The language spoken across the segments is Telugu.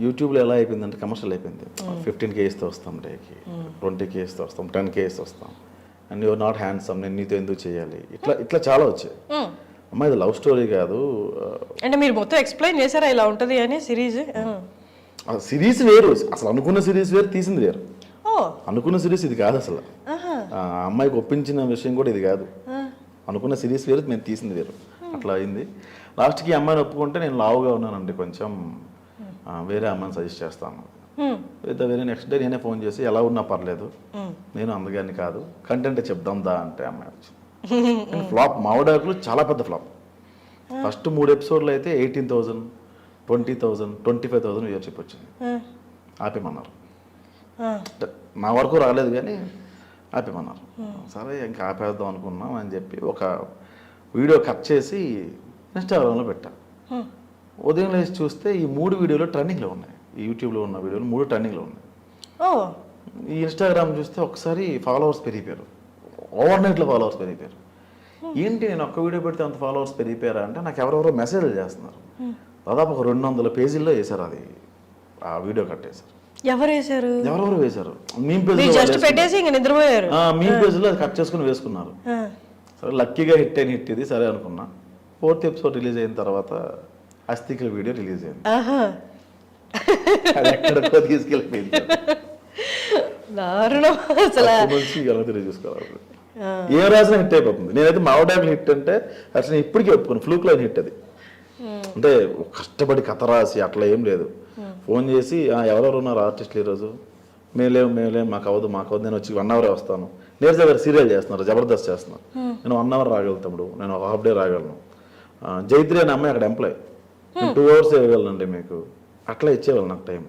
యూట్యూబ్లో ఎలా అయిపోయిందంటే కమర్షియల్ అయిపోయింది. 15K ఇస్తే వస్తాం డేకి, 20K ఇస్తే వస్తాం, 10K ఇస్తే వస్తాం, అండ్ యువర్ నాట్ హ్యాండ్సమ్, నేను నీతో ఎందుకు చేయాలి, ఇట్లా చాలా వచ్చాయి. అమ్మ ఇది లవ్ స్టోరీ కాదు అంటే మీరు మొత్తం ఎక్స్ప్లెయిన్ చేశారా ఇలా ఉంటుంది అని సిరీస్? సిరీస్ వేరు, అసలు అనుకున్న సిరీస్ వేరు, తీసింది వేరు. అనుకున్న సిరీస్ ఇది కాదు అసలు. ఆ అమ్మాయికి ఒప్పించిన విషయం కూడా ఇది కాదు. అనుకున్న సిరీస్ వేరు, మేము తీసింది వేరు. అట్లా అయింది. లాస్ట్కి అమ్మాయిని ఒప్పుకుంటే నేను లావుగా ఉన్నానండి కొంచెం, వేరే అమ్మాయిని సజెస్ట్ చేస్తాను. అయితే వేరే నెక్స్ట్ డే నేనే ఫోన్ చేసి ఎలా ఉన్నా పర్లేదు, నేను అందగాన్ని కాదు, కంటెంట్ చెప్దాం దా అంటే అమ్మాయి వచ్చింది. ఫ్లాప్ మావిడాకులు చాలా పెద్ద ఫ్లాప్. ఫస్ట్ 3 ఎపిసోడ్లు అయితే 18,000, 20,000, 25,000 వ్యూవర్షిప్ వచ్చింది. ఆపేమన్నారు. నా వరకు రాలేదు కానీ ఆపేమన్నారు. సరే ఇంకా ఆపేద్దాం అనుకున్నాం అని చెప్పి ఒక వీడియో కట్ చేసి ఇన్స్టాగ్రామ్లో పెట్టా. ఉదయం లేచి చూస్తే ఈ 3 వీడియోలు ట్రెండింగ్లో ఉన్నాయి. ఈ యూట్యూబ్లో ఉన్న వీడియోలు 3 ట్రెండింగ్లో ఉన్నాయి. ఈ ఇన్స్టాగ్రామ్ చూస్తే ఒకసారి ఫాలోవర్స్ పెరిగిపోయారు, ఓవర్ నైట్లో ఫాలోవర్స్ పెరిగిపోయారు. ఏంటి నేను ఒక్క వీడియో పెడితే అంత ఫాలోవర్స్ పెరిగిపోయారా అంటే నాకు ఎవరెవరో మెసేజ్లు చేస్తున్నారు. దాదాపు ఒక 200 పేజీల్లో వేశారు అది, ఆ వీడియో కట్టేశారు. ఎవరెవరు వేశారు, మీమ్ పేజ్ మీమ్ పేజ్లో అది కట్ చేసుకుని వేసుకున్నారు. సరే లక్కీగా హిట్ అయిన హిట్ ఇది సరే అనుకున్నా. 4th ఎపిసోడ్ రిలీజ్ అయిన తర్వాత అస్థికల వీడియో రిలీజ్ అయింది. అది ఎక్కడికో తీసుకెళ్ళిపోయింది. చూసుకోవాలి ఏం రాసినా హిట్ అయిపోతుంది. నేనైతే మావిడాకులు హిట్ అంటే అసలు ఇప్పటికీ ఒప్పుకోను, ఫ్లూక్ లైన్ హిట్ అది. అంటే కష్టపడి కథ రాసి అట్లా ఏం లేదు. ఫోన్ చేసి ఎవరెవరు ఉన్నారు ఆర్టిస్టులు ఈరోజు, మేమేం మాకు అవ్వదు నేను వచ్చి 1 hour వస్తాను. నేర్చే గారు సీరియల్ చేస్తున్నారు, జబర్దస్త్ చేస్తున్నారు, నేను 1 hour రాగలుగుతాడు, నేను ఒక హాఫ్ డే రాగలను. జైత్రి అనే అమ్మాయి అక్కడ ఎంప్లాయ్, నేను 2 hours ఇవ్వగలనండి మీకు, అట్లా ఇచ్చేవాళ్ళు నాకు టైం.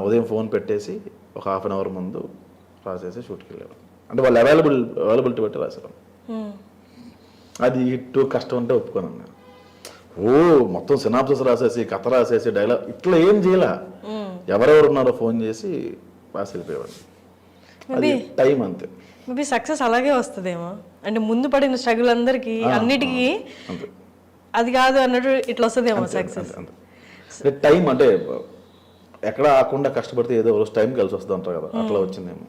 ఉదయం ఫోన్ పెట్టేసి ఒక ½ an hour ముందు రాసేసి షూట్కి వెళ్ళేవాళ్ళు. అంటే వాళ్ళు అవైలబిలిటీ బట్టి రాసేవాళ్ళు. అది ఇటు కష్టం అంటే ఒప్పుకోను నేను. మొత్తం సినాప్సిస్ రాసేసి కథ రాసేసి డైలాగ్ ఇట్లా ఏం చేయలే. ఎవరెవరు ఉన్నారో ఫోన్ చేసి రాసి వెళ్ళిపోయేవాడు. అది టైం అంతే. మేబీ సక్సెస్ అలాగే వస్తుందేమో, అంటే ముందు పడిన స్ట్రగుల్ అందరికి అన్నిటికీ అది కాదు అన్నట్టు ఇట్లా వస్తుందేమో సక్సెస్. టైం అంటే ఎక్కడ ఆకుండా కష్టపడితే ఏదో రోజు టైం కలిసి వస్తుంది అంటారు కదా, అట్లా వచ్చిందేమో.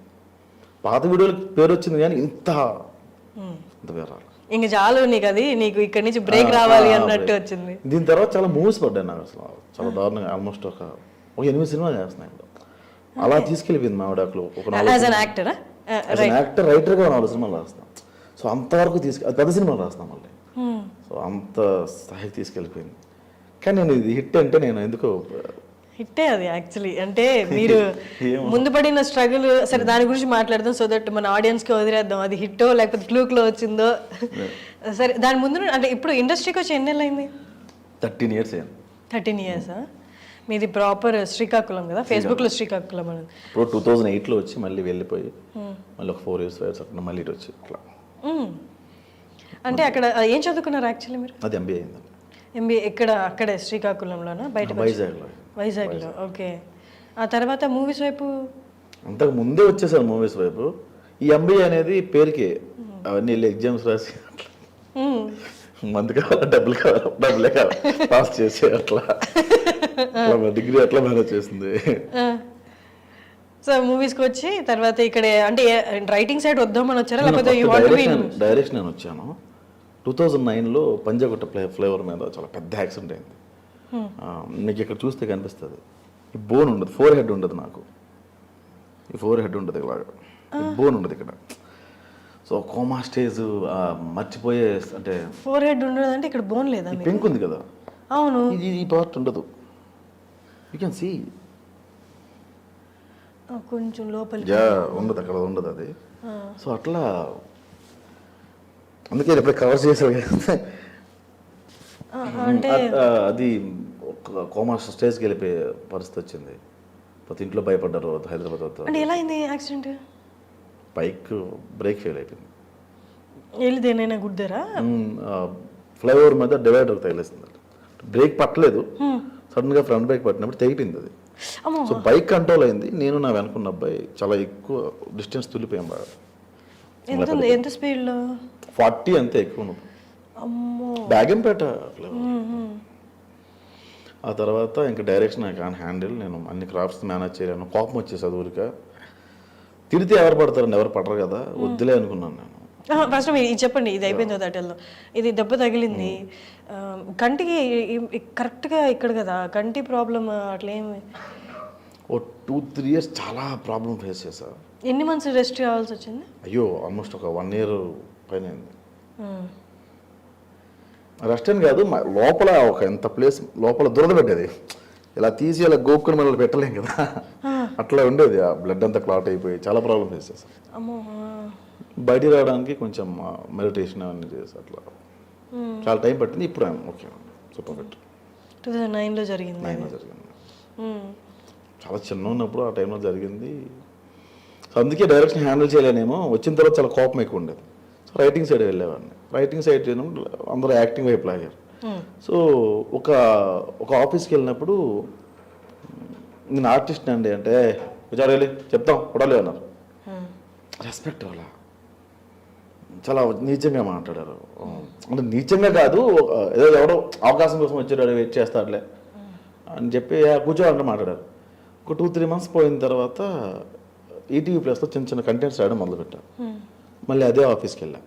పాత వీడియోలకి పేరు వచ్చింది కానీ ఇంత పేరు ఇంక చాలు నీకు, అది నీకు ఇక్కడి నుంచి బ్రేక్ రావాలి అన్నట్టు వచ్చింది. దీని తర్వాత చాలా మూవీస్ పడ్డాయి నాకు, అసలు చాలా దారుణంగా. ఆల్మోస్ట్ ఒక 8 సినిమాలు చేస్తున్నాయి. అలా తీసుకెళ్ళిపోయింది మావిడాకులు. ఒక యాక్టర్ రైటర్గా 4 సినిమాలు రాస్తాం. సో అంతవరకు పెద్ద సినిమాలు రాస్తాం మళ్ళీ. సో అంత స్థాయికి తీసుకెళ్ళిపోయింది. కానీ నేను ఇది హిట్ అంటే నేను ఎందుకో హిట్టే అది యాక్చువల్లీ. అంటే మీరు ముందు పడిన స్ట్రగుల్, సరే దాని గురించి మాట్లాడదాం, సో దట్ మన ఆడియన్స్కి వదిలేద్దాం అది హిట్టో లేకపోతే ఫ్లూక్లో వచ్చిందో. సరే దాని ముందు అంటే ఇప్పుడు ఇండస్ట్రీకి వచ్చి ఎన్ని నెలలు అయింది? 13 years అయింది. 13 years. మీది ప్రాపర్ శ్రీకాకుళం కదా, ఫేస్బుక్లో శ్రీకాకుళం అని. ఇప్పుడు 2008లో వచ్చి మళ్ళీ వెళ్ళిపోయి మళ్ళీ ఒక 4 years అట్లా మళ్ళీ ఇటు వచ్చి ఇట్లా. అంటే అక్కడ ఏం చదువుకున్నారు యాక్చువల్లీ మీరు? అది ఎంబీఏ అయింది. ఎంబీఏ అక్కడే శ్రీకాకుళంలోనా? బయట వైజాగ్లో. ఓకే. ఆ తర్వాత మూవీస్ వైపు అంతకు ముందే వచ్చేసాను మూవీస్ వైపు. ఈ ఎంబీఏ అనేది పేరుకే, అవన్నీ ఎగ్జామ్స్ రాసి మందు కావాలా డబ్బులే కావాలి పాస్ చేసి అట్లా డిగ్రీ అట్లా మేనేజ్ చేసింది. సో మూవీస్కి వచ్చి తర్వాత ఇక్కడ అంటే రైటింగ్ సైడ్ వద్దామని వచ్చారా లేకపోతే డైరెక్షన్ అని వచ్చాను. 2009లో పంజాగుట్ట ఫ్లేవర్ మీద చాలా పెద్ద యాక్సిడెంట్ అయింది. మీకు ఇక్కడ చూస్తే కనిపిస్తుంది, ఈ బోన్ ఉండదు, 4 head ఉండదు నాకు, ఈ 4 head ఉండదు ఇలాగా, బోన్ ఉండదు ఇక్కడ. సో కోమా స్టేజ్ మర్చిపోయే, అంటే 4 head ఉండదు అంటే ఇక్కడ బోన్ లేదా? పెంక్ ఉంది కదా, అవును, ఈ పార్ట్ ఉండదు. యూ కెన్ సీ కొంచెం లోపల ఉండదు, అక్కడ ఉండదు అది. సో అట్లా అందుకే ఇప్పుడు కవర్ చేసారు కదా. అది కోమా స్టేజ్కి వెళ్ళిపోయే పరిస్థితి వచ్చింది. ప్రతి ఇంట్లో భయపడ్డారు హైదరాబాద్. అంటే ఎలా అయింది యాక్సిడెంట్? బైక్ బ్రేక్ ఫెయిల్ అయిపోయింది. వెళ్ళిదేనైనా గుద్దారా? ఫ్లైఓవర్ మీద డివైడర్ తగిలేసింది. బ్రేక్ పట్టలేదు, సడన్గా ఫ్రంట్ బ్రేక్ పట్టినప్పుడు తెగిపోయింది అది. సో బైక్ కంట్రోల్ అయింది, నేను నా వెనుకున్న అబ్బాయి చాలా ఎక్కువ డిస్టెన్స్ తుల్లిపోయాం బాగా. ఎంత స్పీడ్లో? 40 అంతే, ఎక్కువ. బేగంపేట ఆ తర్వాత ఇంకా డైరెక్షన్ ఐ కాన్ హ్యాండిల్, నేను అన్ని క్రాఫ్ట్స్ మేనేజ్ చేయలేను, కోపం వచ్చేసి చదువులక తిరిగితే ఎవరు పడతారండి, ఎవరు పడరు కదా, వద్దులే అనుకున్నాను నేను. ఫస్ట్ మీరు ఇది చెప్పండి, ఇది అయిపోయింది దాటల్లో, ఇది దెబ్బ తగిలింది కంటికి కరెక్ట్గా ఇక్కడ కదా, కంటి ప్రాబ్లం అట్లా ఏమి? ఓ 2-3 years చాలా ప్రాబ్లం ఫేస్ చేశా. ఎన్ని మంత్స్ రెస్ట్ కావాల్సి వచ్చింది? అయ్యో ఆల్మోస్ట్ ఒక 1 year పైన అయింది. రెస్ట్ అని కాదు, లోపల ఒక ఎంత ప్లేస్ లోపల దురద పెట్టేది, ఇలా తీసి అలా గోక్కుని మనల్ని పెట్టలేం కదా, అట్లా ఉండేది. ఆ బ్లడ్ అంతా క్లాట్ అయిపోయి చాలా ప్రాబ్లం ఫేస్ చేశాను. బయటికి రావడానికి కొంచెం మెడిటేషన్ అవన్నీ చేసి అట్లా చాలా టైం పట్టింది. ఇప్పుడు ఓకే సూపర్ ఫిట్. 2009లో జరిగింది. 9లో జరిగింది. చాలా చిన్న ఉన్నప్పుడు ఆ టైంలో జరిగింది. సో అందుకే డైరెక్షన్ హ్యాండిల్ చేయలేనేమో. వచ్చిన తర్వాత చాలా కోపం ఎక్కువ ఉండేది. సో రైటింగ్ సైడ్ వెళ్ళేవాడిని. రైటింగ్ సైడ్ చేయడం అందరూ యాక్టింగ్ వైపు లాగారు. సో ఒక ఆఫీస్కి వెళ్ళినప్పుడు నేను ఆర్టిస్ట్ అండి అంటే విచారాలి చెప్తాం కొడాలి అన్నారు. రెస్పెక్ట్ అలా చాలా నీచంగా మాట్లాడారు. అంటే నీచంగా కాదు, ఏదో ఎవడో అవకాశం కోసం వచ్చాడు వెయిట్ చేస్తాడులే అని చెప్పి కూర్చోవాలంటే మాట్లాడారు. ఒక 2-3 months పోయిన తర్వాత ఈటీవీ ప్లస్లో చిన్న చిన్న కంటెంట్స్ రాయడం మొదలుపెట్టాను. మళ్ళీ అదే ఆఫీస్కి వెళ్ళా.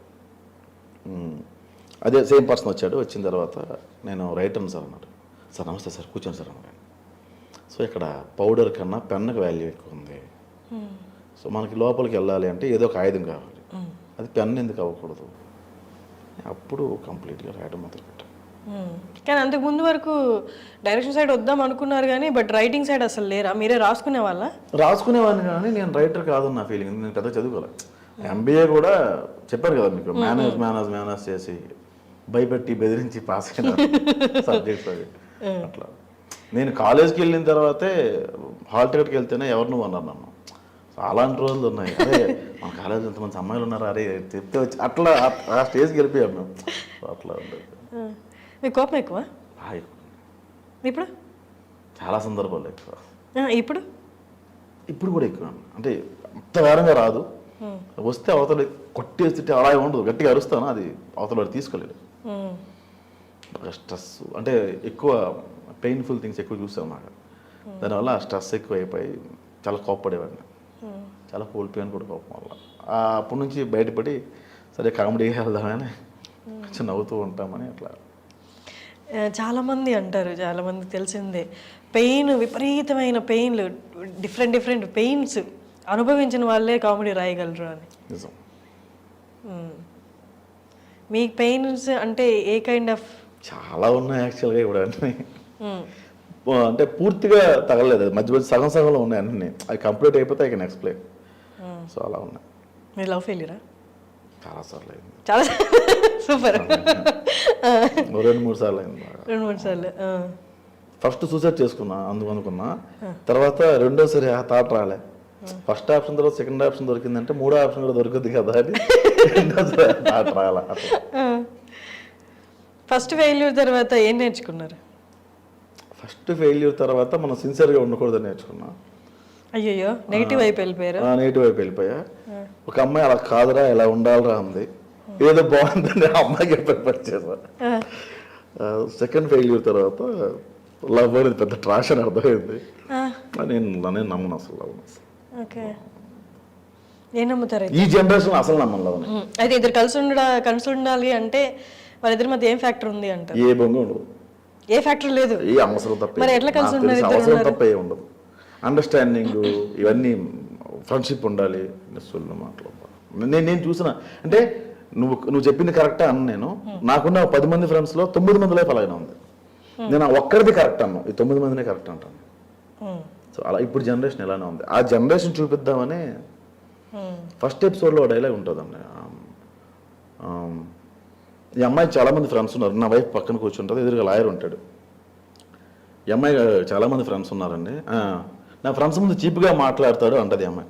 అదే సేమ్ పర్సన్ వచ్చాడు. వచ్చిన తర్వాత నేను రైటర్ని సార్ అన్నాడు. సార్ నమస్తే సార్, కూర్చోండి సార్ అన్నాడు. సో ఇక్కడ పౌడర్ కన్నా పెన్నుకి వాల్యూ ఎక్కువ ఉంది. సో మనకి లోపలికి వెళ్ళాలి అంటే ఏదో ఒక ఆయుధం కావాలి, అది పెన్ను ఎందుకు అవ్వకూడదు. అప్పుడు కంప్లీట్గా రాయడం మొదలుపెట్టాను. కానీ అంతకు ముందు వరకు డైరెక్షన్ సైడ్ వద్దాం అనుకున్నారు కానీ బట్ రైటింగ్ సైడ్ అసలు లేరా? మీరే రాసుకునే వాళ్ళ? రాసుకునేవాడిని కానీ నేను రైటర్ కాదు నా ఫీలింగ్. నేను పెద్ద చదువుకోలేదు. ఎంబీఏ కూడా చెప్పారు కదా మీకు, మేనేజ్ చేసి భయపెట్టి బెదిరించి పాస్ అయిన సబ్జెక్ట్స్ అవి. అట్లా నేను కాలేజ్కి వెళ్ళిన తర్వాతే హాల్ టికెట్కి వెళ్తేనే ఎవరు నువ్వు అన్నారు నన్ను. అలాంటి రోజులు ఉన్నాయి. అరే మన కాలేజ్ ఎంతమంది అమ్మాయిలు ఉన్నారు, అరే చెప్తే వచ్చి అట్లా ఆ స్టేజ్కి వెళ్ళిపోయాం మేము. అట్లా ఉండేది. మీకు కోపం ఎక్కువ? ఇప్పుడు చాలా సందర్భాలు ఎక్కువ. ఇప్పుడు కూడా ఎక్కువ. అంటే అంత వేరంగా రాదు. వస్తే అవతల కొట్టేస్తుంటే అలా ఉండదు, గట్టిగా అరుస్తాను, అది అవతల తీసుకోలేడు. స్ట్రెస్ అంటే ఎక్కువ పెయిన్ఫుల్ థింగ్స్ ఎక్కువ చూస్తాను నాకు. దానివల్ల ఆ స్ట్రెస్ ఎక్కువ అయిపోయి చాలా కోప్పడేవాడిని. చాలా కోల్పోయాను కూడా కోపం వల్ల. అప్పటి నుంచి బయటపడి సరే కామెడీ వెళ్దామని కొంచెం నవ్వుతూ ఉంటామని అట్లా. చాలామంది అంటారు, చాలామందికి తెలిసిందే, విపరీతమైన పెయిన్లు, డిఫరెంట్ పెయిన్స్ అనుభవించిన వాళ్ళే కామెడీ రాయగలరు అని. నిజం. మీ పెయిన్స్ అంటే ఏ కైండ్ ఆఫ్? చాలా ఉన్నాయి యాక్చువల్గా ఇప్పుడు అన్నీ. అంటే పూర్తిగా తగలలేదు, మధ్య సగం సగంలో ఉన్నాయి అన్నీ. అది కంప్లీట్ అయిపోతే ఐ కెన్ ఎక్స్ప్లెయిన్. సో అలా ఉన్నాయి. మీరు లవ్ ఫెయిల్యూరా? చాలాసార్లు అయింది. చాలా సూపర్. 2-3 సార్లు అయింది. 2-3 సార్లు. ఫస్ట్ సూసైడ్ చేసుకున్నా అనుకున్నా. తర్వాత రెండోసారి ఆ థాట్ రాలే. ఫస్ట్ ఆప్షన్ తర్వాత సెకండ్ ఆప్షన్ దొరికిందంటే మూడో ఆప్షన్ కూడా దొరుకుద్ది కదా అని రెండోసారి థాట్ రాలే. ఫస్ట్ ఫెయిల్యూర్ తర్వాత ఏం నేర్చుకున్నారు? ఫస్ట్ ఫెయిల్యూర్ తర్వాత మనం సిన్సియర్గా ఉండకూడదని నేర్చుకున్నా. అయ్యో నెగిటివ్ వైపు వెళ్ళిపోయారు? నెగిటివ్ వైపు వెళ్ళిపోయా. ఒక అమ్మాయి అలా కాదురా ఇలా ఉండాలిరా అంది, ఏదో బాగుందని ఆ అమ్మాయికి ప్రిపేర్ చేశా. సెకండ్ ఫెయిల్యూర్ తర్వాత లవ్ అనేది పెద్ద ట్రాష్ అని అర్థమైంది. నేను నమ్మను అసలు లవ్. ఏం నమ్ముతారు ఈ జనరేషన్? అసలు నమ్మను లవ్. అయితే ఇద్దరు కలిసి ఉండాలి అంటే వాళ్ళిద్దరి మధ్య ఏం ఫ్యాక్టర్ ఉంది అంటారు? ఏ బొంగ ఉండదు, ఏ ఫ్యాక్టర్ లేదు, ఏ అవసరం తప్ప. మరి ఎట్లా కలిసి ఉండాలి? అవసరం తప్ప ఏ ఉండదు. అండర్స్టాండింగ్ ఇవన్నీ ఫ్రెండ్షిప్ ఉండాలి. నేను చూసిన అంటే నువ్వు చెప్పింది కరెక్టా అన్న. నేను నాకున్న 10 మంది ఫ్రెండ్స్లో 9 మంది లైఫ్ అలాగే ఉంది. నేను ఒక్కరిది కరెక్ట్ అన్నా, ఈ 9 మందినే కరెక్ట్ అంటాను. సో అలా ఇప్పుడు జనరేషన్ ఎలానే ఉంది. ఆ జనరేషన్ చూపిద్దామని ఫస్ట్ ఎపిసోడ్లో డైలాగ్ ఉంటుందండి. ఈ అమ్మాయి చాలామంది ఫ్రెండ్స్ ఉన్నారు, నా వైఫ్ పక్కన కూర్చుంటుంది, ఎదురుగా లాయర్ ఉంటాడు. ఈ అమ్మాయి చాలామంది ఫ్రెండ్స్ ఉన్నారండి, నా ఫ్రెండ్స్ ముందు చీప్గా మాట్లాడతాడు అంటది అమ్మాయి.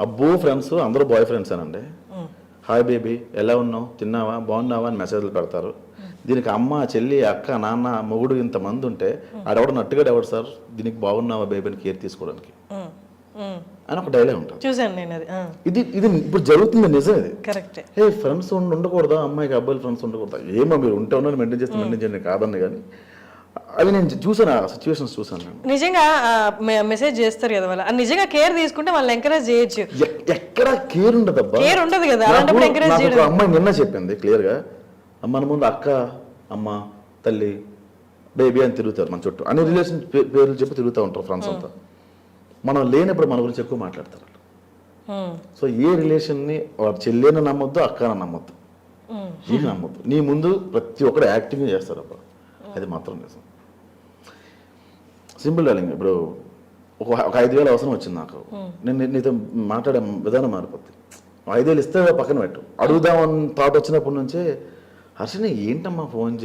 అబ్బో ఫ్రెండ్స్ అందరూ బాయ్ ఫ్రెండ్స్ అనండి. హాయ్ బేబీ ఎలా ఉన్నావు, తిన్నావా, బాగున్నావా అని మెసేజ్లు పెడతారు. దీనికి అమ్మ, చెల్లి, అక్క, నాన్న, మొగుడు ఇంతమంది ఉంటే ఆడెవడ నట్టుగాడు ఎవడు సార్ దీనికి బాగున్నావా బేబీని కేర్ తీసుకోవడానికి అని ఒక డైలాగ్ ఉంటుంది. చూసాను నేను అది. ఇది ఇప్పుడు జరుగుతుంది, నిజం ఇది. కరెక్ట్. ఫ్రెండ్స్ ఉండకూడదా అమ్మాయికి, అబ్బాయిలు ఫ్రెండ్స్ ఉండకూడదా? ఏమో మీరు ఉంటే ఉన్నా మెయింటైన్ చేయండి కాదండి. కానీ అవి నేను చూసాను, ఆ సిచ్యువేషన్స్ చూసాను నేను. నిజంగా మెసేజ్ చేస్తారు కదా వాళ్ళు, నిజంగా కేర్ తీసుకుంటే వాళ్ళని ఎంకరేజ్ చేయొచ్చు. ఎక్కడ కేర్ ఉండదు అబ్బా, కేర్ ఉండదు కదా, అలాంటప్పుడు ఎంకరేజ్ నాకు చేయడం. ఒక అమ్మాయి నిన్న చెప్పింది క్లియర్గా, మన ముందు అక్క, అమ్మ, తల్లి, బేబీ అని తిరుగుతారు మన చుట్టూ, అన్ని రిలేషన్ పేర్లు చెప్పి తిరుగుతూ ఉంటారు ఫ్రెండ్స్ అంతా. మనం లేనప్పుడు మన గురించి ఎక్కువ మాట్లాడతారు. సో ఏ రిలేషన్ని వాడు చెల్లెని నమ్మొద్దు, అక్కని నమ్మొద్దు, నీకు నమ్మొద్దు. నీ ముందు ప్రతి ఒక్కరు యాక్టింగ్ చేస్తారు అబ్బా, అది మాత్రం నిజం. సింపుల్ డార్లింగ్, ఇప్పుడు ఒక 5,000 అవసరం వచ్చింది నాకు, నేను నీతో మాట్లాడే విధానం మారిపోద్ది. 5,000 ఇస్తే పక్కన పెట్టు, అడుగుదామని థాట్ వచ్చినప్పటి నుంచే హర్షని ఏంటమ్మా ఫోన్ చేసి